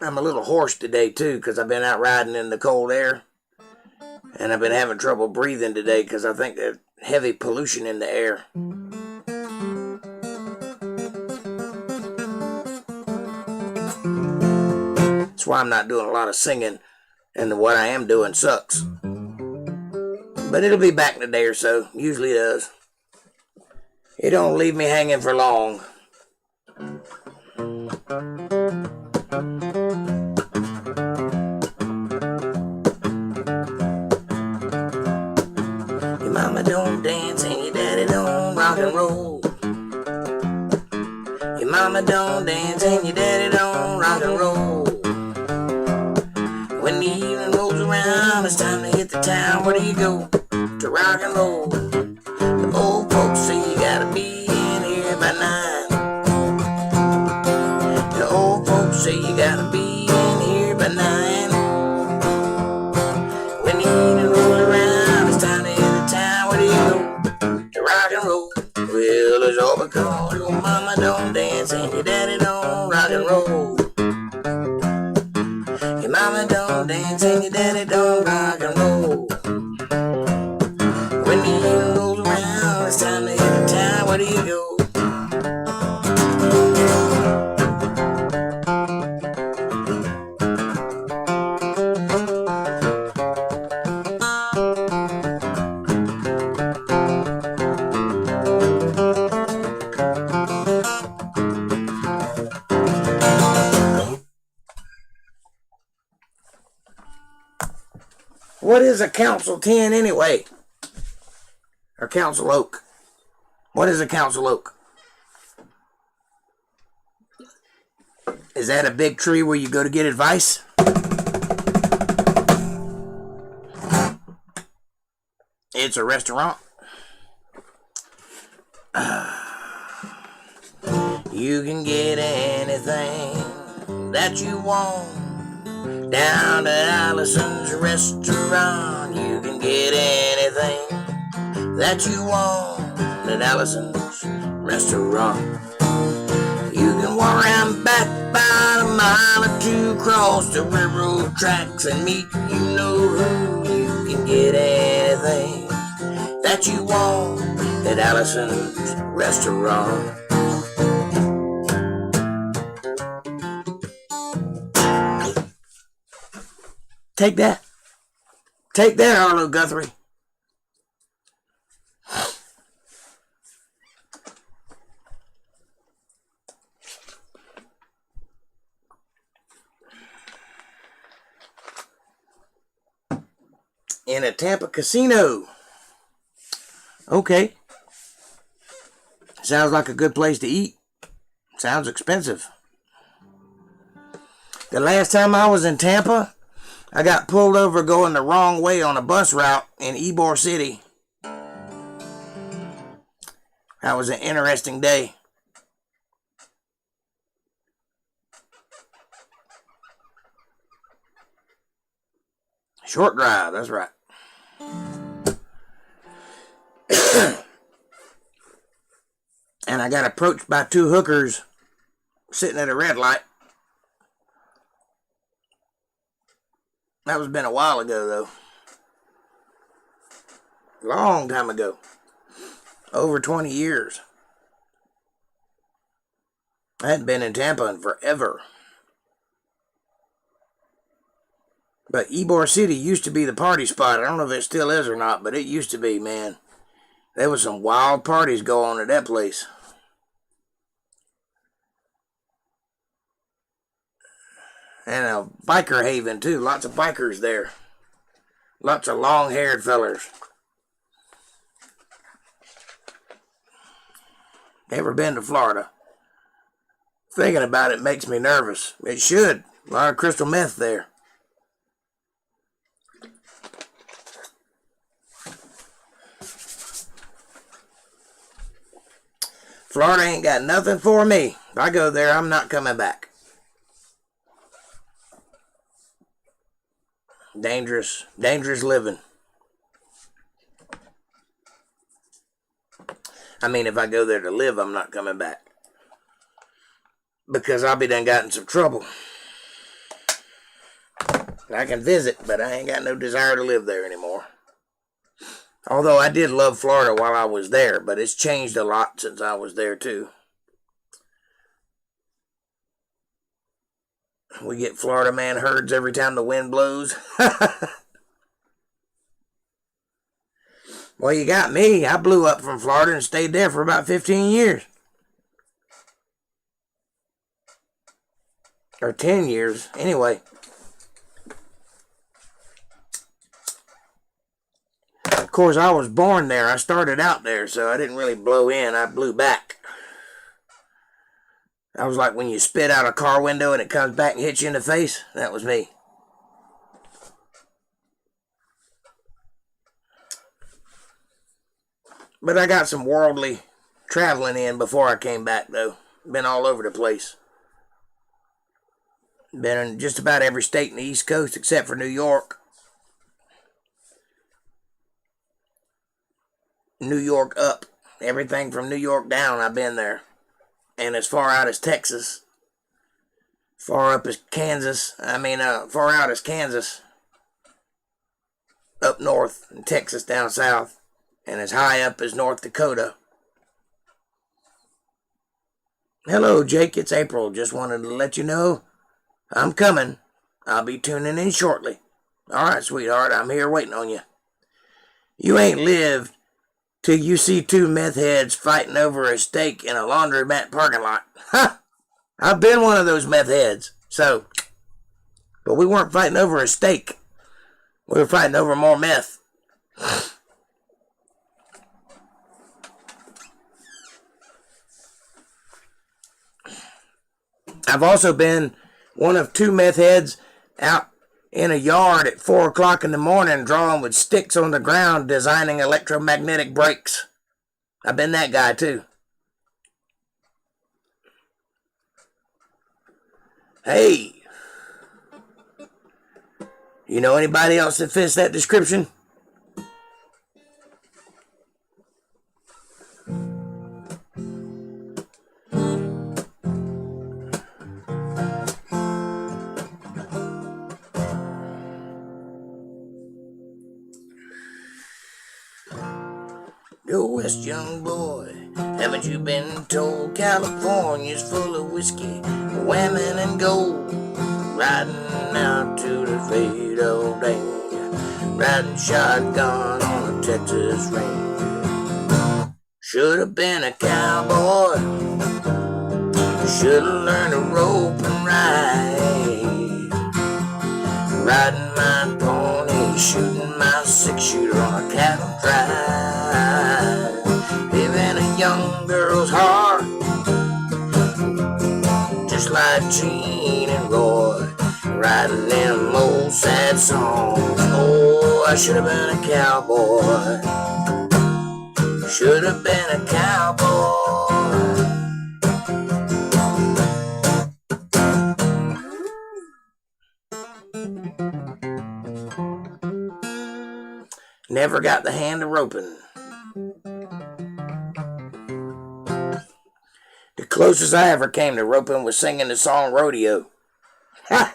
A: I'm a little hoarse today, too, because I've been out riding in the cold air. And I've been having trouble breathing today because I think there's heavy pollution in the air. That's why I'm not doing a lot of singing, and what I am doing sucks. But it'll be back in a day or so. Usually does. It don't leave me hanging for long. Your mama don't dance and your daddy don't rock and roll. Your mama don't dance and your daddy don't rock and roll. When the evening rolls around, it's time to hit the town. Where do you go? To rock and roll. The old folks say you gotta be in here by 9. The old folks say you gotta be in here by 9. When the evening rolls around, it's time to hit the town. Where do you go? To rock and roll. Well, it's all because your mama don't dance and your daddy don't rock and roll. Your mama don't dance and your daddy don't rock and roll. When the evening rolls around, it's time to hit the town. Where do you go? What is a council 10 anyway? Or council oak? What is a council oak? Is that a big tree where you go to get advice? It's a restaurant. You can get anything that you want down at Allison's restaurant. You can get anything that you want at Allison's restaurant. You can walk around back about a mile or two across the railroad tracks and meet you know who. You can get anything that you want at Allison's restaurant. Take that. Take that, Arlo Guthrie. In a Tampa casino. Okay. Sounds like a good place to eat. Sounds expensive. The last time I was in Tampa, I got pulled over going the wrong way on a bus route in Ybor City. That was an interesting day. Short drive, that's right. And I got approached by 2 hookers sitting at a red light. That was been a while ago, though. Long time ago. Over 20 years. I hadn't been in Tampa in forever. But Ybor City used to be the party spot. I don't know if it still is or not, but it used to be, man. There was some wild parties going on at that place. And a biker haven, too. Lots of bikers there. Lots of long-haired fellers. Never been to Florida. Thinking about it makes me nervous. It should. A lot of crystal meth there. Florida ain't got nothing for me. If I go there, I'm not coming back. Dangerous living. I mean, if I go there to live, I'm not coming back. Because I'll be done got in some trouble. I can visit, but I ain't got no desire to live there anymore. Although I did love Florida while I was there, but it's changed a lot since I was there too. We get Florida man herds every time the wind blows. Well, you got me. I blew up from Florida and stayed there for about 15 years. Or 10 years, anyway. Of course, I was born there. I started out there, so I didn't really blow in. I blew back. I was like when you spit out a car window and it comes back and hits you in the face. That was me. But I got some worldly traveling in before I came back, though. Been all over the place. Been in just about every state in the East Coast except for New York. New York up. Everything from New York down, I've been there. And as far out as Texas. Far up as Kansas. Far out as Kansas. Up north, and Texas down south. And as high up as North Dakota. Hello, Jake. It's April. Just wanted to let you know I'm coming. I'll be tuning in shortly. All right, sweetheart. I'm here waiting on you. You ain't lived till you see two meth heads fighting over a steak in a laundromat parking lot. Ha! I've been one of those meth heads. So, but we weren't fighting over a steak. We were fighting over more meth. I've also been one of two meth heads out in a yard at 4 o'clock in the morning drawing with sticks on the ground designing electromagnetic brakes. I've been that guy too. Hey, you know anybody else that fits that description? Go west, young boy. Haven't you been told California's full of whiskey, women, and gold? Riding out to the fade of day, riding shotgun on a Texas range. Should have been a cowboy. Should have learned to rope and ride. Riding my pony, shooting my 6-shooter on a cattle drive. Living a young girl's heart, just like Gene and Roy, writing them old sad songs. Oh, I should have been a cowboy. Should have been a cowboy. Never got the hand of roping. The closest I ever came to roping was singing the song Rodeo. Ha!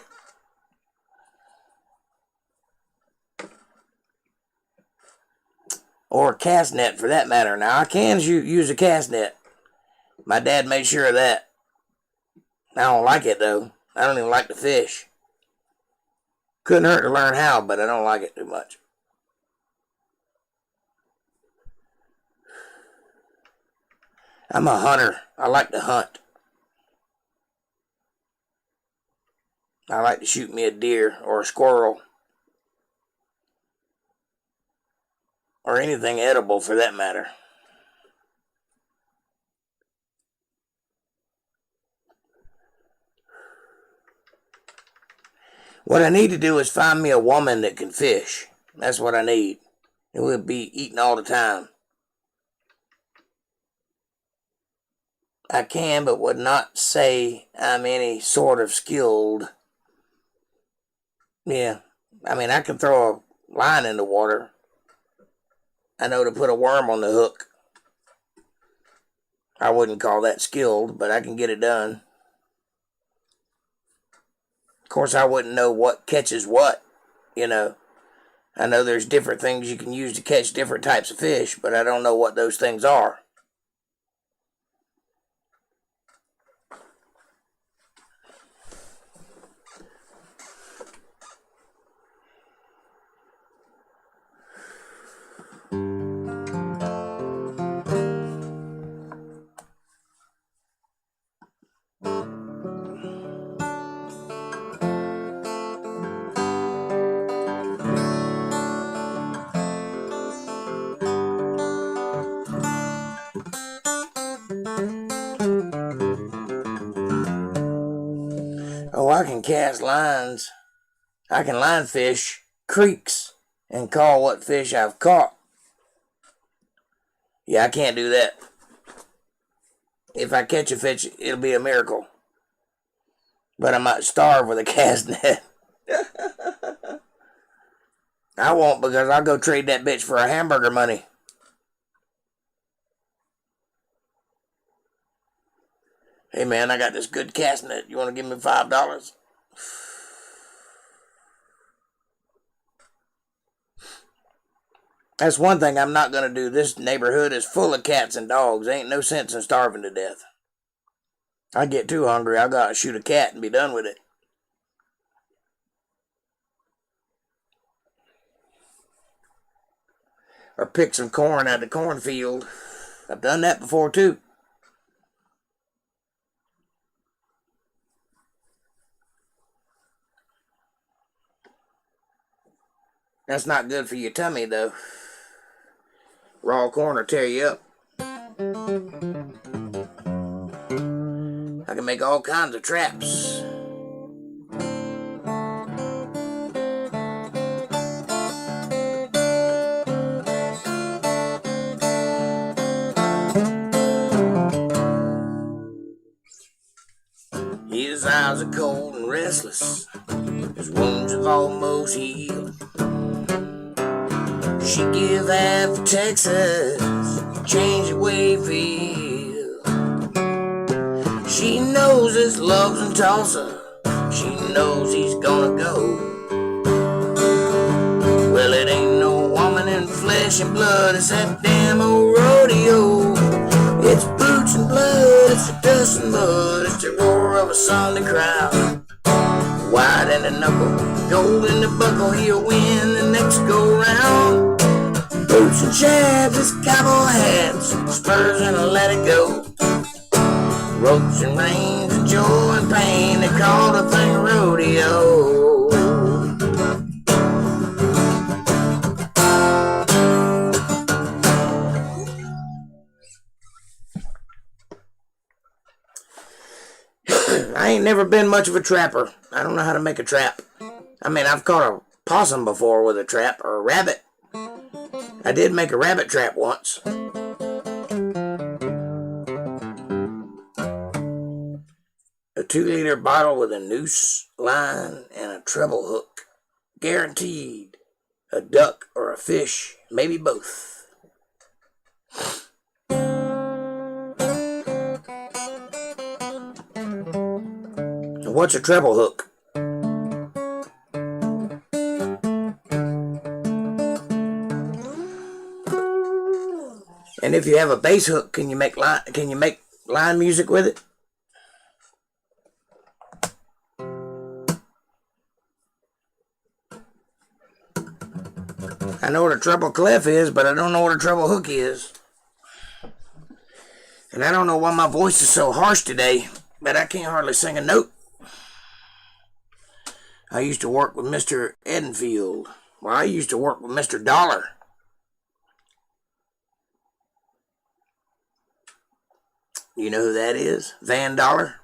A: Or a cast net for that matter. Now, I can use a cast net. My dad made sure of that. I don't like it, though. I don't even like to fish. Couldn't hurt to learn how, but I don't like it too much. I'm a hunter. I like to hunt. I like to shoot me a deer or a squirrel. Or anything edible for that matter. What I need to do is find me a woman that can fish. That's what I need. And we'll be eating all the time. I can, but would not say I'm any sort of skilled. Yeah, I can throw a line in the water. I know to put a worm on the hook. I wouldn't call that skilled, but I can get it done. Of course, I wouldn't know what catches what, I know there's different things you can use to catch different types of fish, but I don't know what those things are. can cast lines. I can line fish creeks and call what fish I've caught. Yeah, I can't do that. If I catch a fish, it'll be a miracle. But I might starve with a cast net. I won't, because I'll go trade that bitch for a hamburger money. Hey man, I got this good cast net. You want to give me $5? That's one thing I'm not going to do. This neighborhood is full of cats and dogs. Ain't no sense in starving to death. I get too hungry, I gotta shoot a cat and be done with it. Or pick some corn out of the cornfield. I've done that before too. That's not good for your tummy though. Raw corn will tear you up. I can make all kinds of traps. His eyes are cold and restless. His wounds have almost healed. She give half for Texas, change the way you feel. She knows his love's in Tulsa. She knows he's gonna go. Well, it ain't no woman in flesh and blood. It's that damn old rodeo. It's boots and blood. It's the dust and mud. It's the roar of a Sunday crowd. White in the knuckle, gold in the buckle. He'll win the next go round. Boots and chaps, it's cowboy hats, spurs and a let it go. Ropes and reins and joy and pain, they call the thing a rodeo. I ain't never been much of a trapper. I don't know how to make a trap. I mean, I've caught a possum before with a trap, or a rabbit. I did make a rabbit trap once. A 2-liter bottle with a noose, line, and a treble hook. Guaranteed a duck or a fish, maybe both. What's a treble hook? And if you have a bass hook, can you make line music with it? I know what a treble clef is, but I don't know what a treble hook is. And I don't know why my voice is so harsh today, but I can't hardly sing a note. I used to work with Mr. Edenfield. Well, I used to work with Mr. Dollar. You know who that is? Van Dollar.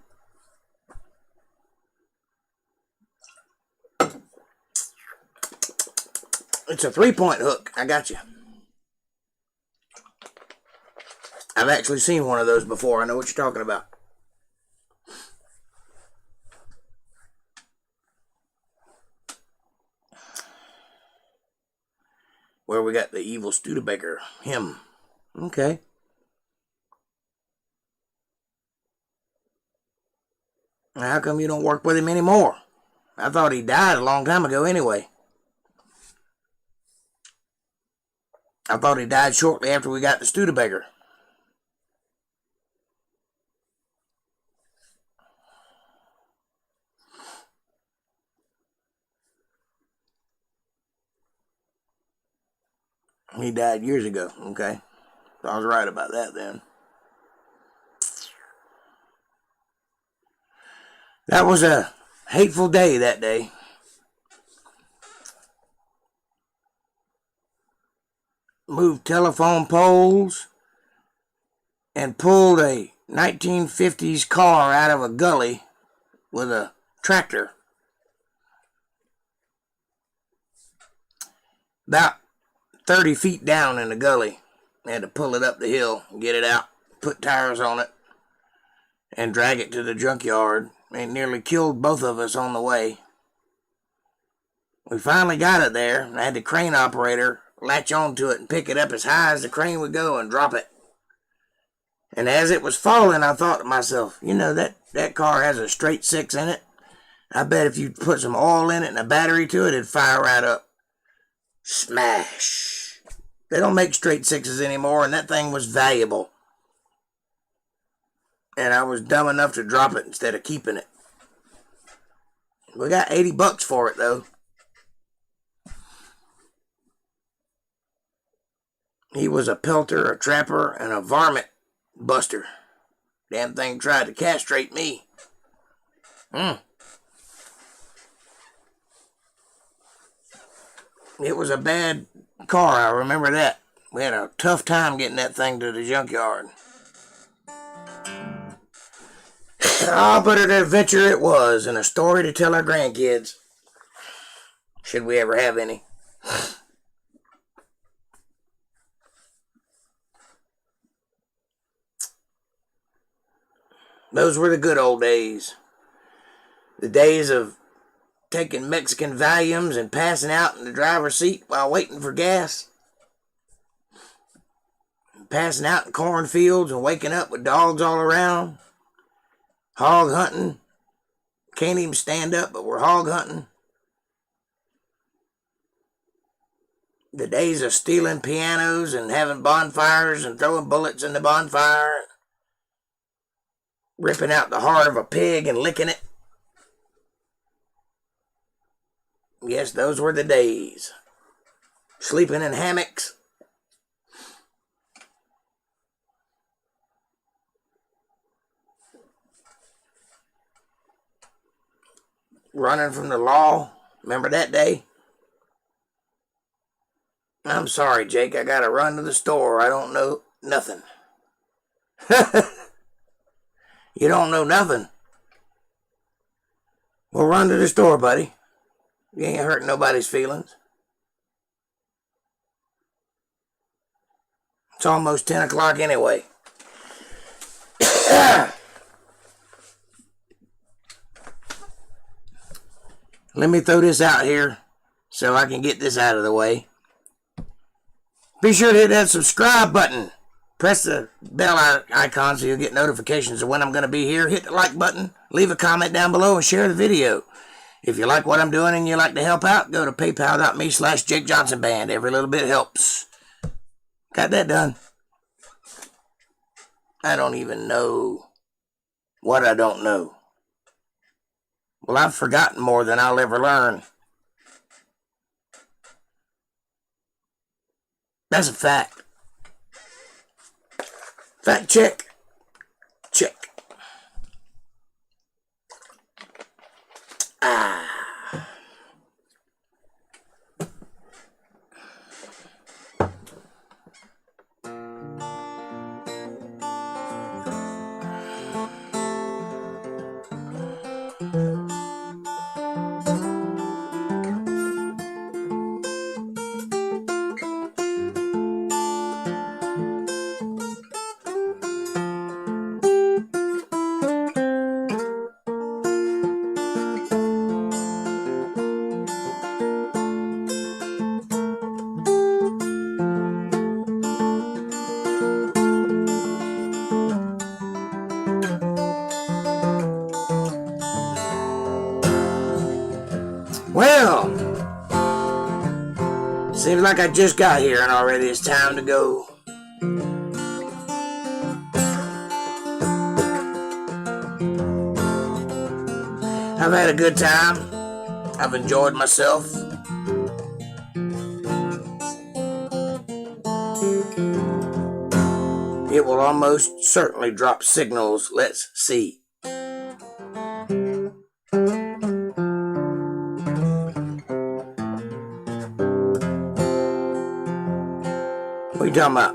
A: It's a 3-point hook. I got you. I've actually seen one of those before. I know what you're talking about. Where we got the evil Studebaker. Him. Okay. How come you don't work with him anymore? I thought he died a long time ago anyway. I thought he died shortly after we got the Studebaker. He died years ago. Okay. So I was right about that then. That was a hateful day that day. Moved telephone poles and pulled a 1950s car out of a gully with a tractor. About 30 feet down in the gully. I had to pull it up the hill, get it out, put tires on it, and drag it to the junkyard. It nearly killed both of us on the way. We finally got it there, and I had the crane operator latch onto it and pick it up as high as the crane would go and drop it. And as it was falling, I thought to myself, you know, that car has a straight 6 in it. I bet if you put some oil in it and a battery to it, it'd fire right up. Smash. They don't make straight 6s anymore, and that thing was valuable. And I was dumb enough to drop it instead of keeping it. We got $80 for it, though. He was a pelter, a trapper, and a varmint buster. Damn thing tried to castrate me. It was a bad car, I remember that. We had a tough time getting that thing to the junkyard. But an adventure it was, and a story to tell our grandkids. Should we ever have any. Those were the good old days. The days of taking Mexican Valiums and passing out in the driver's seat while waiting for gas. Passing out in cornfields and waking up with dogs all around. Hog hunting. Can't even stand up, but we're hog hunting. The days of stealing pianos and having bonfires and throwing bullets in the bonfire. Ripping out the heart of a pig and licking it. Yes, those were the days. Sleeping in hammocks. Running from the law. Remember that day? I'm sorry, Jake. I gotta run to the store. I don't know nothing. You don't know nothing? Well, run to the store, buddy. You ain't hurting nobody's feelings. It's almost 10 o'clock anyway. Let me throw this out here so I can get this out of the way. Be sure to hit that subscribe button. Press the bell icon so you'll get notifications of when I'm going to be here. Hit the like button. Leave a comment down below and share the video. If you like what I'm doing and you like to help out, go to paypal.me/JakeJohnsonBand. Every little bit helps. Got that done. I don't even know what I don't know. Well, I've forgotten more than I'll ever learn. That's a fact. Fact check. Check. Well, seems like I just got here and already it's time to go. I've had a good time. I've enjoyed myself. It will almost certainly drop signals. Let's see. What are you talking about?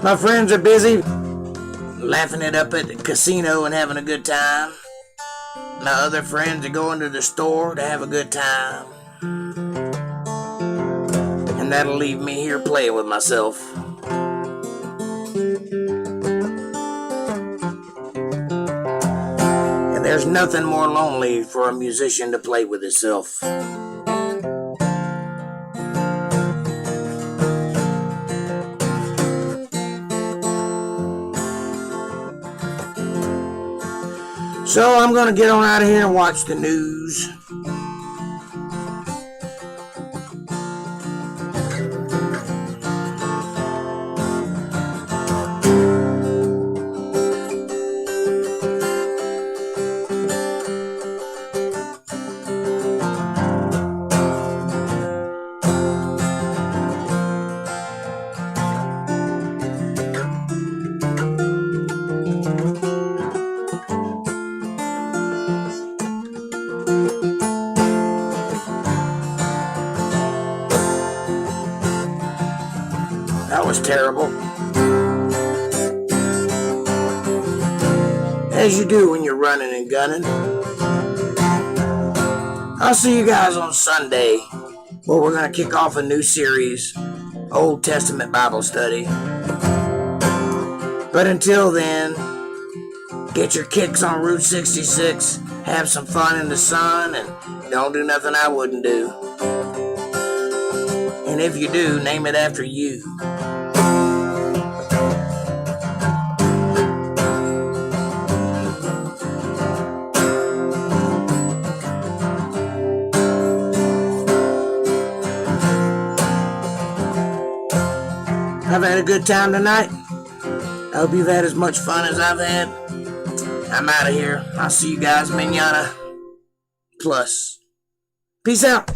A: My friends are busy laughing it up at the casino and having a good time. My other friends are going to the store to have a good time. And that'll leave me here playing with myself. And there's nothing more lonely for a musician to play with himself. So I'm going to get on out of here and watch the news. That was terrible. As you do when you're running and gunning. I'll see you guys on Sunday, where we're going to kick off a new series, Old Testament Bible Study. But until then, get your kicks on Route 66, have some fun in the sun, and don't do nothing I wouldn't do. And if you do, name it after you. I've had a good time tonight. I hope you've had as much fun as I've had. I'm out of here. I'll see you guys manana. Plus. Peace out.